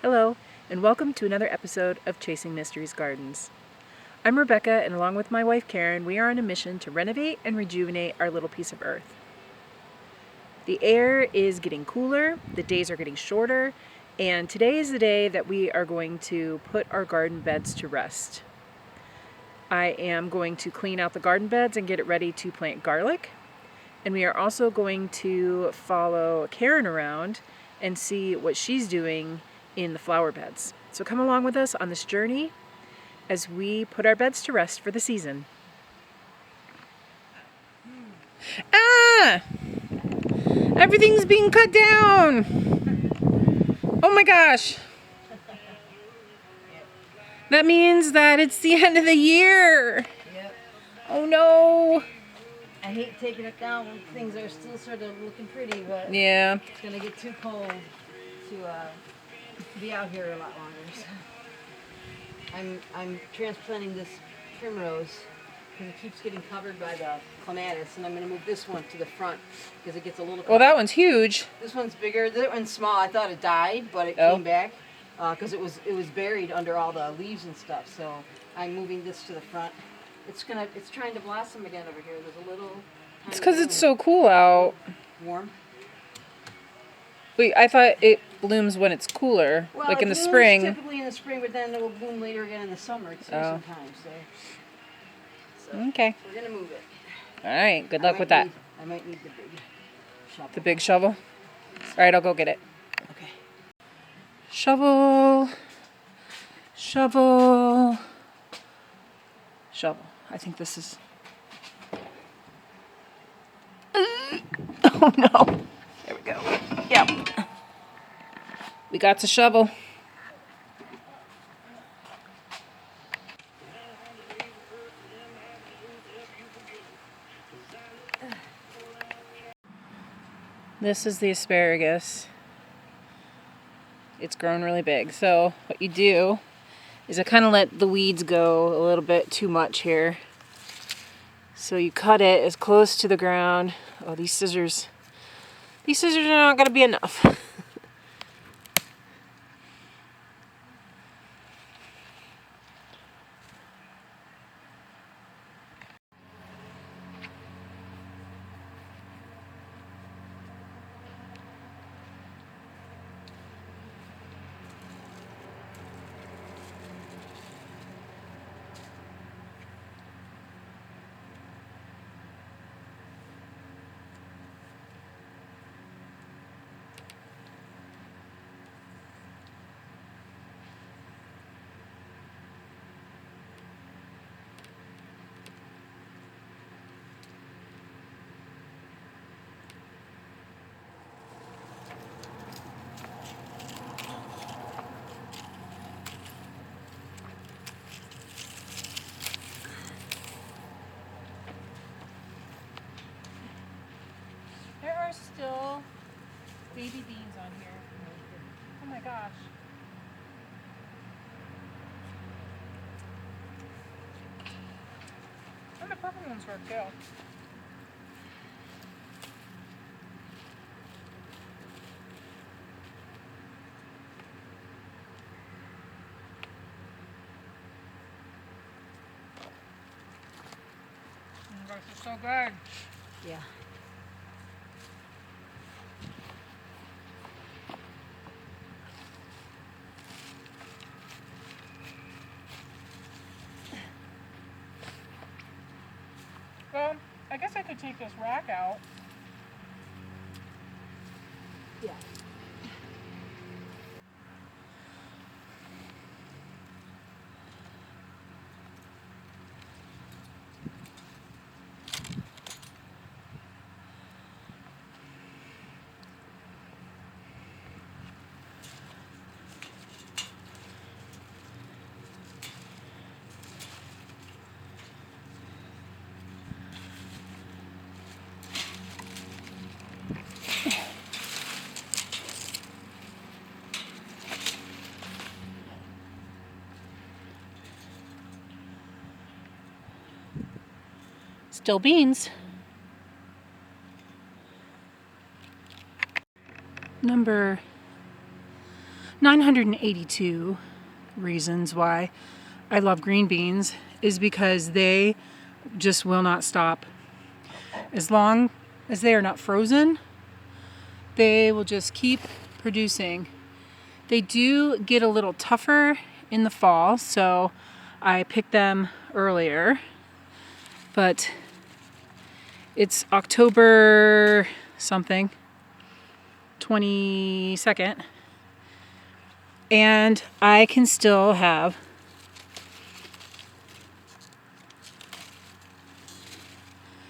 Hello, and welcome to another episode of Chasing Mysteries Gardens. I'm Rebecca, and along with my wife Karen, we are on a mission to renovate and rejuvenate our little piece of earth. The air is getting cooler, the days are getting shorter, and today is the day that we are going to put our garden beds to rest. I am going to clean out the garden beds and get it ready to plant garlic. And we are also going to follow Karen around and see what she's doing in the flower beds. So come along with us on this journey as we put our beds to rest for the season. Ah! Everything's being cut down! Oh my gosh! That means that it's the end of the year! Yep. Oh no! I hate taking it down when things are still sort of looking pretty, but Yeah. it's going to get too cold to be out here a lot longer. So I'm transplanting this primrose because it keeps getting covered by the clematis, and I'm going to move this one to the front because it gets a little covered. Well, that one's huge. This one's bigger. This one's small. I thought it died, but it came back because it was buried under all the leaves and stuff. So I'm moving this to the front. It's trying to blossom again over here. There's a little. It's because it's so cool out. Warm. Wait, I thought it blooms when it's cooler, Well, like in the blooms spring. Typically in the spring, but then it will bloom later again in the summer. It's sometimes. So Okay. we're gonna move it. All right. Good luck with that. I might need the big shovel. The big shovel. All right, I'll go get it. Okay. Shovel. Shovel. Shovel. I think this is. Oh no. There we go. Yep. We got the shovel. This is the asparagus. It's grown really big. So what you do is I kind of let the weeds go a little bit too much here. So you cut it as close to the ground. Oh, these scissors are not going to be enough. There are still baby beans on here. Oh my gosh. And the purple ones work too. Oh my gosh, it's so good. Yeah. Well, I guess I could take this rack out. Yeah. Still beans. Number 982 reasons why I love green beans is because they just will not stop. As long as they are not frozen, they will just keep producing. They do get a little tougher in the fall, so I picked them earlier. But it's October something, 22nd, and I can still have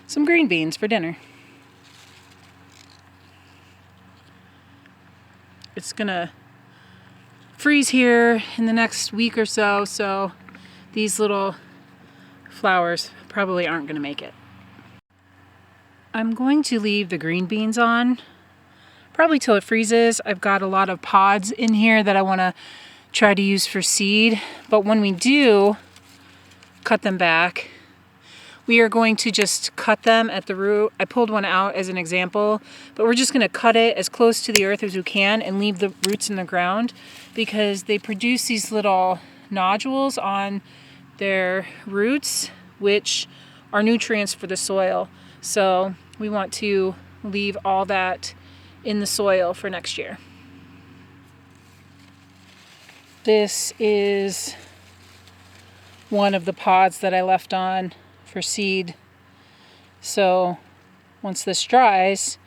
some green beans for dinner. It's gonna freeze here in the next week or so, so these little flowers probably aren't gonna make it. I'm going to leave the green beans on probably till it freezes. I've got a lot of pods in here that I want to try to use for seed, but when we do cut them back, we are going to just cut them at the root. I pulled one out as an example, but we're just going to cut it as close to the earth as we can and leave the roots in the ground because they produce these little nodules on their roots, which are nutrients for the soil. So we want to leave all that in the soil for next year. This is one of the pods that I left on for seed. So once this dries,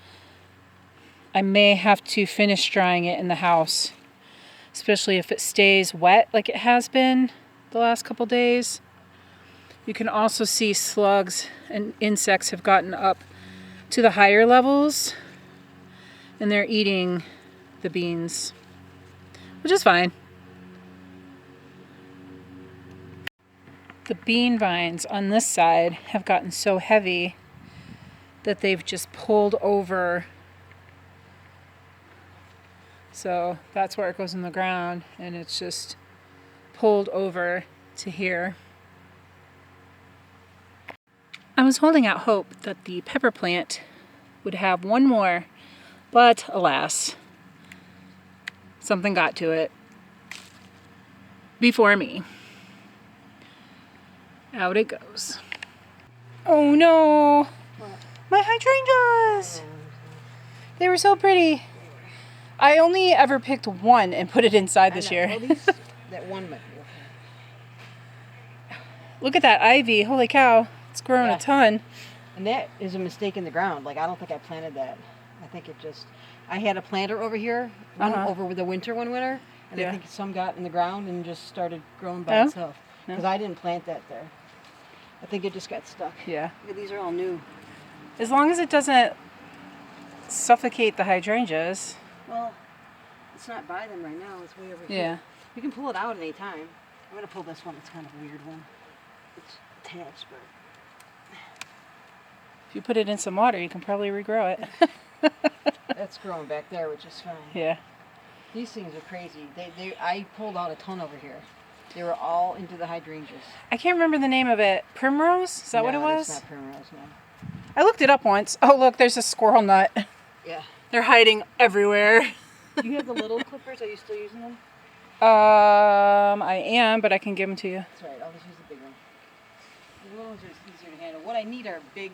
I may have to finish drying it in the house, especially if it stays wet like it has been the last couple days. You can also see slugs and insects have gotten up to the higher levels and they're eating the beans, which is fine. The bean vines on this side have gotten so heavy that they've just pulled over. So that's where it goes in the ground and it's just pulled over to here. I was holding out hope that the pepper plant would have one more, but alas, something got to it before me. Out it goes. Oh no! What? My hydrangeas! They were so pretty. I only ever picked one and put it inside this year. Well, that one might be okay. Look at that ivy. Holy cow. It's grown a ton. And that is a mistake in the ground. Like, I don't think I planted that. I think it just... I had a planter over here, over the winter one winter, and I think some got in the ground and just started growing by itself. Because I didn't plant that there. I think it just got stuck. Yeah. Look, these are all new. As long as it doesn't suffocate the hydrangeas. Well, it's not by them right now. It's way over here. Yeah. You can pull it out at any time. I'm going to pull this one. It's kind of a weird one. It's attached, but... If you put it in some water, you can probably regrow it. That's growing back there, which is fine. Yeah. These things are crazy. I pulled out a ton over here. They were all into the hydrangeas. I can't remember the name of it. Primrose? Is that what it was? It's not primrose, no. I looked it up once. Oh, look, there's a squirrel nut. Yeah. They're hiding everywhere. Do you have the little clippers? Are you still using them? I am, but I can give them to you. That's right. I'll just use the big one. The little ones are easier to handle. What I need are big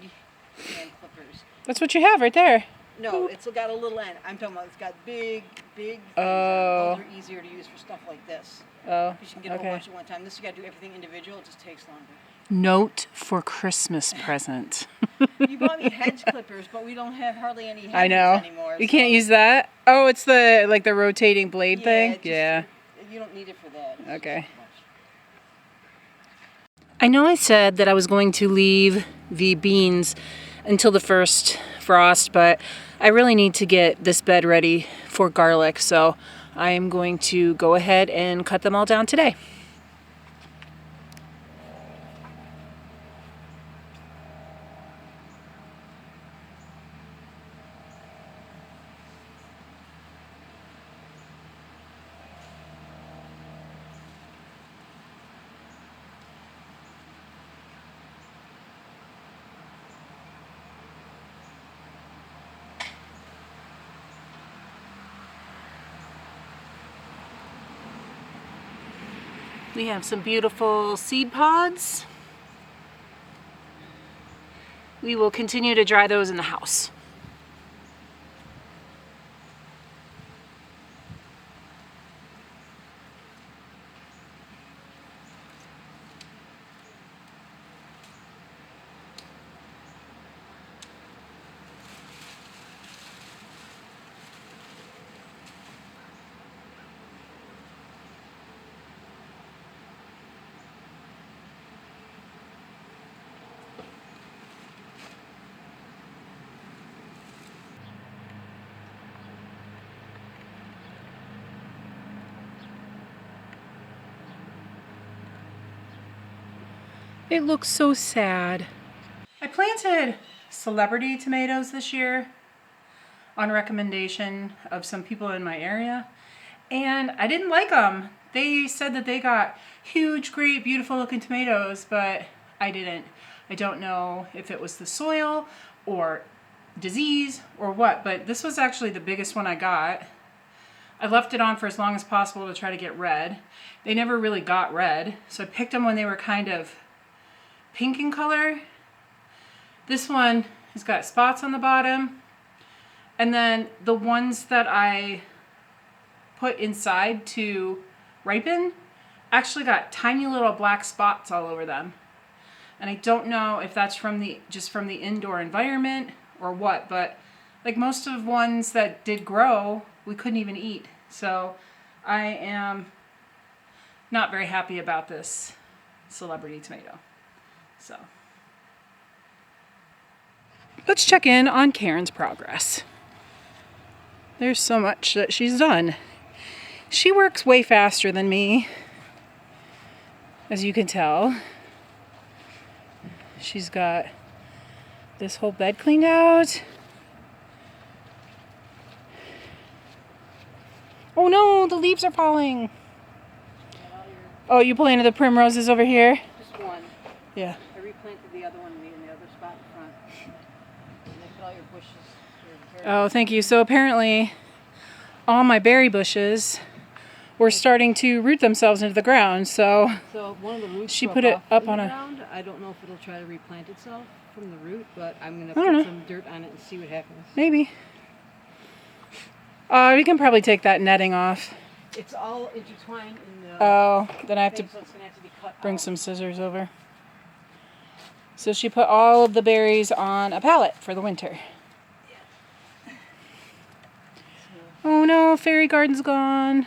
hand clippers. That's what you have right there. No, it's got a little end. I'm talking about it's got big things. Oh. Those are easier to use for stuff like this. Oh, Because you can get a whole bunch at one time. This, you got to do everything individual. It just takes longer. Note for Christmas present. You bought me hedge clippers, but we don't have hardly any hedges I know. anymore. You can't use that? Oh, it's the rotating blade thing? Yeah. You don't need it for that. It's Okay. just I know I said that I was going to leave the beans until the first frost, but I really need to get this bed ready for garlic, so I am going to go ahead and cut them all down today. We have some beautiful seed pods. We will continue to dry those in the house. It looks so sad. I planted celebrity tomatoes this year on recommendation of some people in my area, and I didn't like them. They said that they got huge, great, beautiful looking tomatoes, but I didn't. I don't know if it was the soil or disease or what, but this was actually the biggest one I got. I left it on for as long as possible to try to get red. They never really got red, so I picked them when they were kind of pink in color. This one has got spots on the bottom, and then the ones that I put inside to ripen actually got tiny little black spots all over them. And I don't know if that's from the indoor environment or what, but like most of the ones that did grow, we couldn't even eat. So I am not very happy about this celebrity tomato. So let's check in on Karen's progress. There's so much that she's done. She works way faster than me, as you can tell. She's got this whole bed cleaned out. Oh no, the leaves are falling. Oh, you planted the primroses over here? Just one. Yeah. I replanted the other one in the other spot in front. And look at all your bushes. Oh, thank you. So apparently all my berry bushes were starting to root themselves into the ground. So one of the roots she put it up on a ground. I don't know if it'll try to replant itself from the root, but I'm going to put some dirt on it and see what happens. Maybe. We can probably take that netting off. It's all intertwined in the Oh, then I have to so it's gonna have to be cut bring out. some scissors over. So she put all of the berries on a pallet for the winter. Oh no, fairy garden's gone.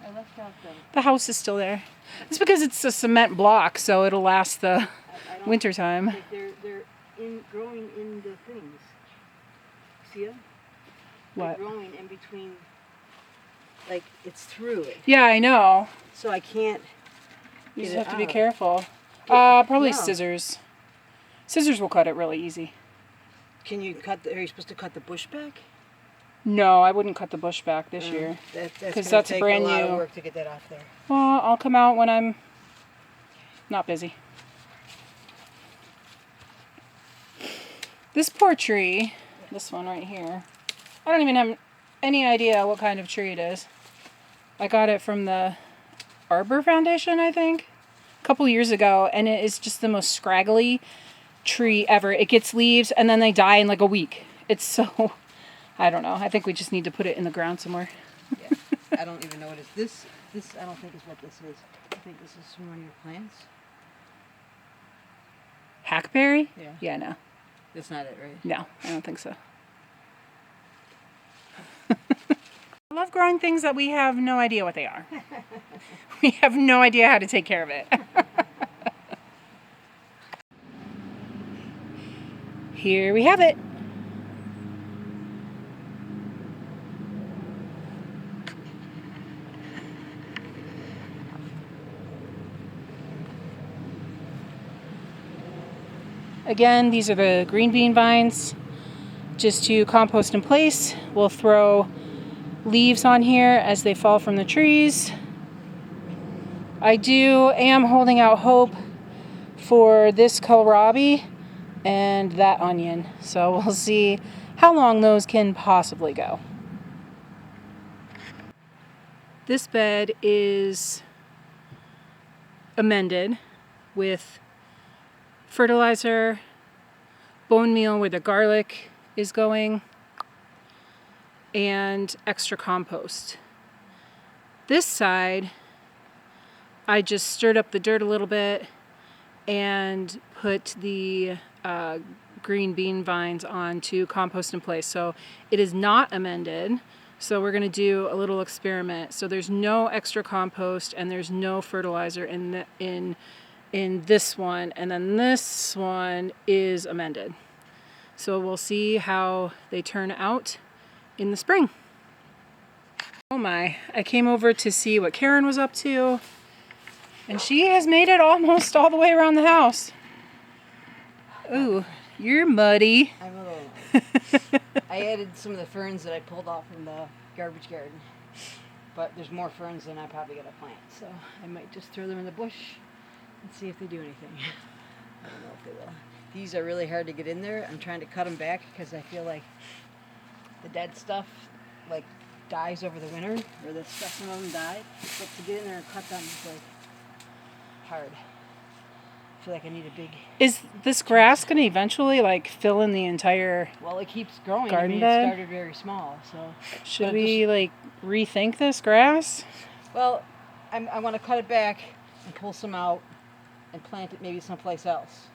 I left out The house is still there. It's because it's a cement block, so it'll last the winter time. like they're growing in the things. See them? What? They're growing in between. Like it's through it, Yeah, I know. so I can't. You get just it have to be out. careful. Probably No. scissors. Scissors will cut it really easy. Can you cut? Are you supposed to cut the bush back? No, I wouldn't cut the bush back this year. That's 'Cause gonna that's take brand a lot new. of work to get that off there. Well, I'll come out when I'm not busy. This poor tree, this one right here, I don't even have any idea what kind of tree it is. I got it from the Arbor Foundation, I think, a couple years ago, and it is just the most scraggly tree ever. It gets leaves and then they die in like a week. It's so, I don't know. I think we just need to put it in the ground somewhere. Yeah. I don't even know what it is. This I don't think is what this is. I think this is from one of your plants. Hackberry? Yeah. Yeah, no. That's not it, right? No, I don't think so. I love growing things that we have no idea what they are. We have no idea how to take care of it. Here we have it. Again, these are the green bean vines. Just to compost in place, we'll throw leaves on here as they fall from the trees. I am holding out hope for this kohlrabi and that onion. So we'll see how long those can possibly go. This bed is amended with fertilizer, bone meal where the garlic is going, and extra compost. This side, I just stirred up the dirt a little bit and put the green bean vines on to compost in place. So it is not amended. So we're going to do a little experiment. So there's no extra compost and there's no fertilizer in this one, and then this one is amended. So we'll see how they turn out in the spring. Oh my, I came over to see what Karen was up to, and she has made it almost all the way around the house. Ooh, you're muddy. I'm a little muddy. I added some of the ferns that I pulled off from the garbage garden, but there's more ferns than I'm probably going to plant, so I might just throw them in the bush and see if they do anything. I don't know if they will. These are really hard to get in there. I'm trying to cut them back because I feel like the dead stuff like dies over the winter, or the stuff some of them die. But to get in there and cut them is like hard. I feel like I need a big... Is this grass going to eventually like fill in the entire Well, it keeps growing. garden bed? It started very small, so... Should we like rethink this grass? Well, I want to cut it back and pull some out and plant it maybe someplace else.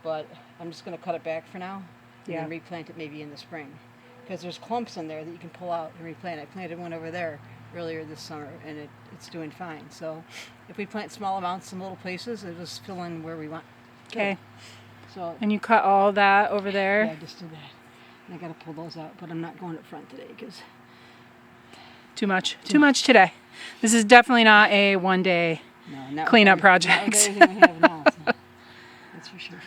But I'm just going to cut it back for now and then replant it maybe in the spring. Because there's clumps in there that you can pull out and replant. I planted one over there earlier this summer and it's doing fine. So if we plant small amounts in little places, it'll just fill in where we want. Okay. So, and you cut all that over there? Yeah, I just did that. And I got to pull those out, but I'm not going up front today because... Too much today. This is definitely not a one-day cleanup project. Not everything we have now, so that's for sure.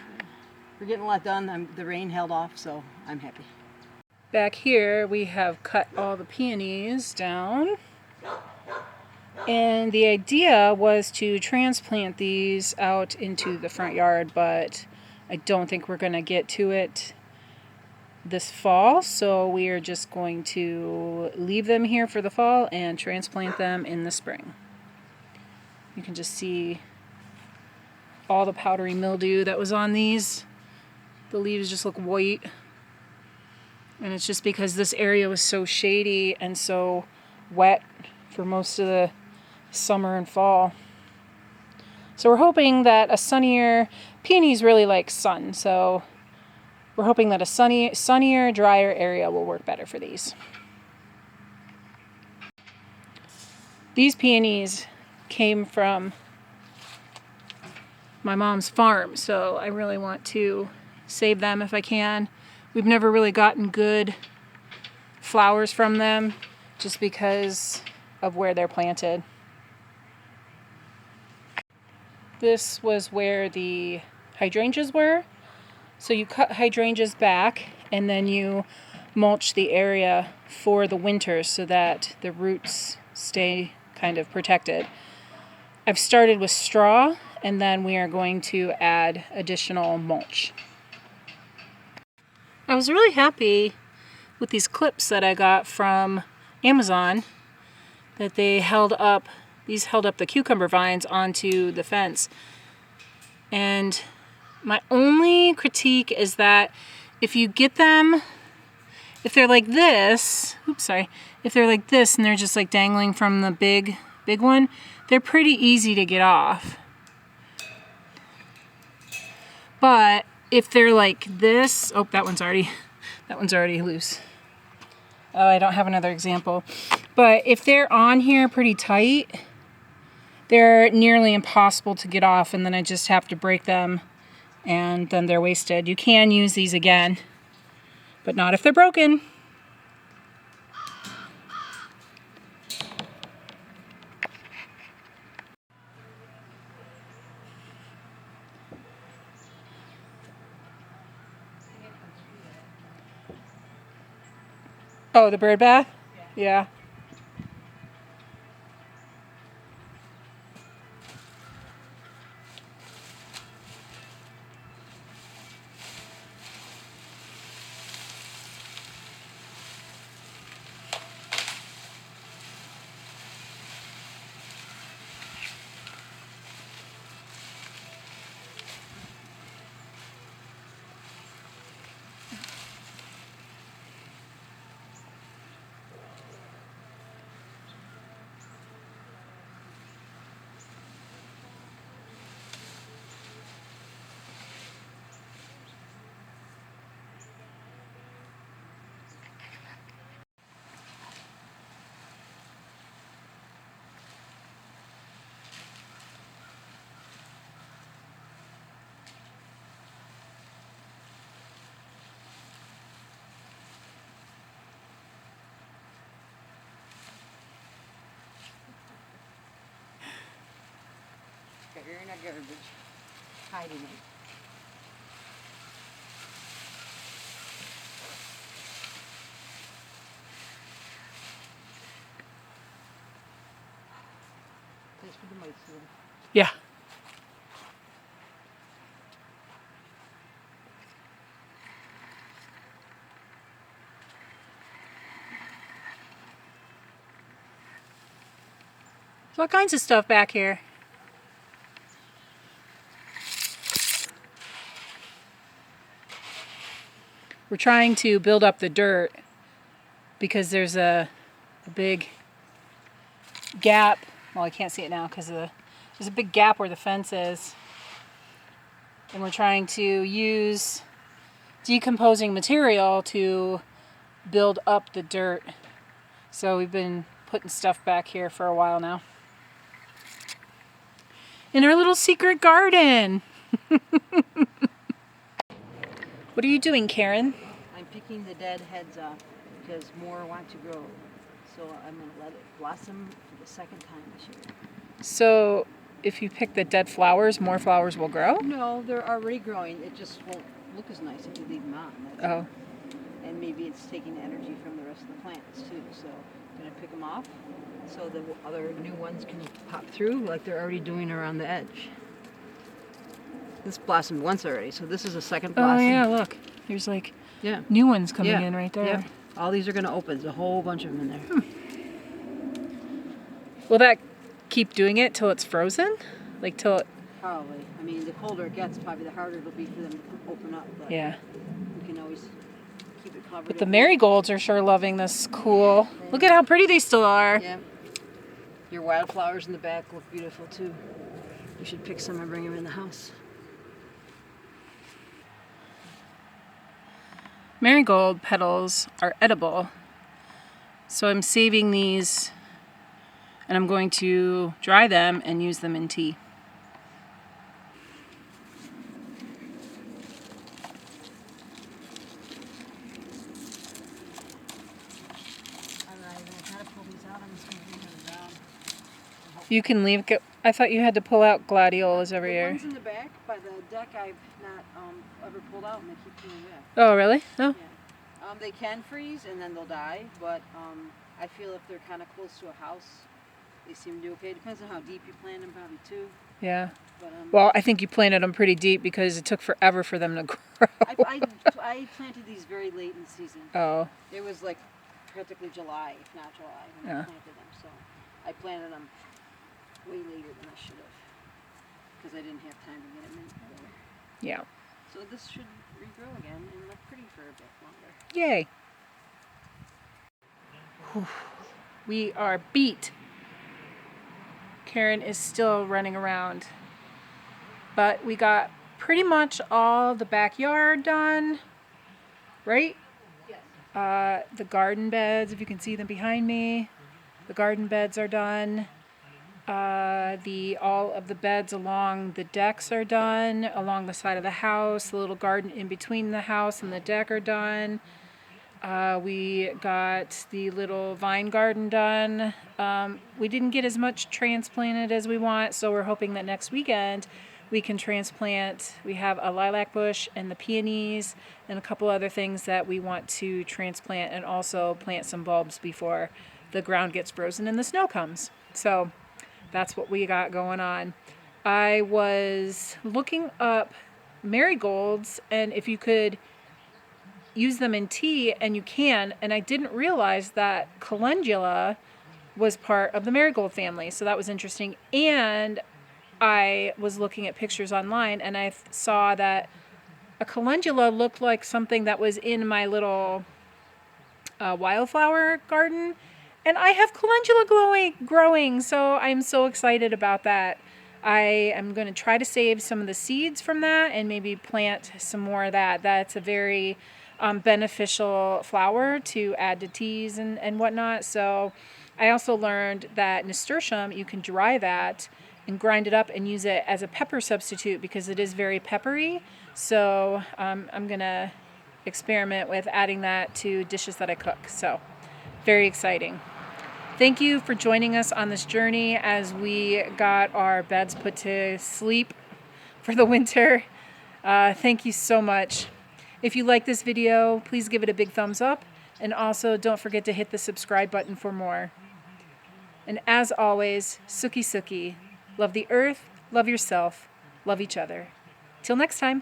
We're getting a lot done. The rain held off, so I'm happy. Back here we have cut all the peonies down, and the idea was to transplant these out into the front yard, but I don't think we're going to get to it this fall, so we are just going to leave them here for the fall and transplant them in the spring. You can just see all the powdery mildew that was on these. The leaves just look white. And it's just because this area was so shady and so wet for most of the summer and fall. So we're hoping that a sunnier, peonies really like sun, so we're hoping that a sunnier, drier area will work better for these. These peonies came from my mom's farm, so I really want to save them if I can. We've never really gotten good flowers from them just because of where they're planted. This was where the hydrangeas were. So you cut hydrangeas back and then you mulch the area for the winter so that the roots stay kind of protected. I've started with straw and then we are going to add additional mulch. I was really happy with these clips that I got from Amazon that they held up. These held up the cucumber vines onto the fence. And my only critique is that if you get them, if they're like this, if they're like this and they're just like dangling from the big one, they're pretty easy to get off. But if they're like this, oh, that one's already loose. Oh, I don't have another example. But if they're on here pretty tight, they're nearly impossible to get off, and then I just have to break them, and then they're wasted. You can use these again, but not if they're broken. Oh, the bird bath? Yeah. here in our garbage, hiding it. Thanks for the mice. Yeah. There's all kinds of stuff back here. We're trying to build up the dirt because there's a big gap. Well, I can't see it now because there's a big gap where the fence is. And we're trying to use decomposing material to build up the dirt. So we've been putting stuff back here for a while now. In our little secret garden. What are you doing, Karen? I'm picking the dead heads off because more want to grow. So I'm going to let it blossom for the second time this year. So if you pick the dead flowers, more flowers will grow? No, they're already growing. It just won't look as nice if you leave them on. That's all. And maybe it's taking the energy from the rest of the plants too. So I'm going to pick them off so the other new ones can pop through like they're already doing around the edge. This blossomed once already, so this is a second blossom. Oh yeah, look. There's like new ones coming in right there. Yeah. All these are going to open. There's a whole bunch of them in there. Will that keep doing it till it's frozen? Like till it... Probably. I mean, the colder it gets, probably the harder it'll be for them to open up. But yeah. We can always keep it covered. But the marigolds are sure loving this cool. Yeah. Look at how pretty they still are. Yeah. Your wildflowers in the back look beautiful too. You should pick some and bring them in the house. Marigold petals are edible. So I'm saving these and I'm going to dry them and use them in tea. You can leave. I thought you had to pull out gladiolas every year. The ones in the back by the deck I've not ever pulled out and they keep coming back. Oh, really? No? Yeah. They can freeze and then they'll die, but I feel if they're kind of close to a house, they seem to do okay. Depends on how deep you plant them probably too. Yeah. But, well, I think you planted them pretty deep because it took forever for them to grow. I planted these very late in the season. Oh. It was like practically July, if not July, when I planted them. So I planted them way later than I should have because I didn't have time to get them in together. Yeah. So this should regrow again and look pretty for a bit longer. Yay. Whew. We are beat. Karen is still running around. But we got pretty much all the backyard done, right? Yes. The garden beds, if you can see them behind me, the garden beds are done. All of the beds along the decks are done, along the side of the house. The little garden in between the house and the deck are done. We got the little vine garden done. We didn't get as much transplanted as we want, so we're hoping that next weekend we can transplant. We have a lilac bush and the peonies and a couple other things that we want to transplant, and also plant some bulbs before the ground gets frozen and the snow comes. So that's what we got going on. I was looking up marigolds and if you could use them in tea, and you can, and I didn't realize that calendula was part of the marigold family, so that was interesting. And I was looking at pictures online and I saw that a calendula looked like something that was in my little wildflower garden, and I have calendula growing, so I'm so excited about that. I am going to try to save some of the seeds from that and maybe plant some more of that. That's a very beneficial flower to add to teas and whatnot. So I also learned that nasturtium, you can dry that and grind it up and use it as a pepper substitute because it is very peppery. So I'm going to experiment with adding that to dishes that I cook. So very exciting. Thank you for joining us on this journey as we got our beds put to sleep for the winter. Thank you so much. If you like this video, please give it a big thumbs up, and also don't forget to hit the subscribe button for more. And as always, Suki Suki, love the earth, love yourself, love each other. Till next time.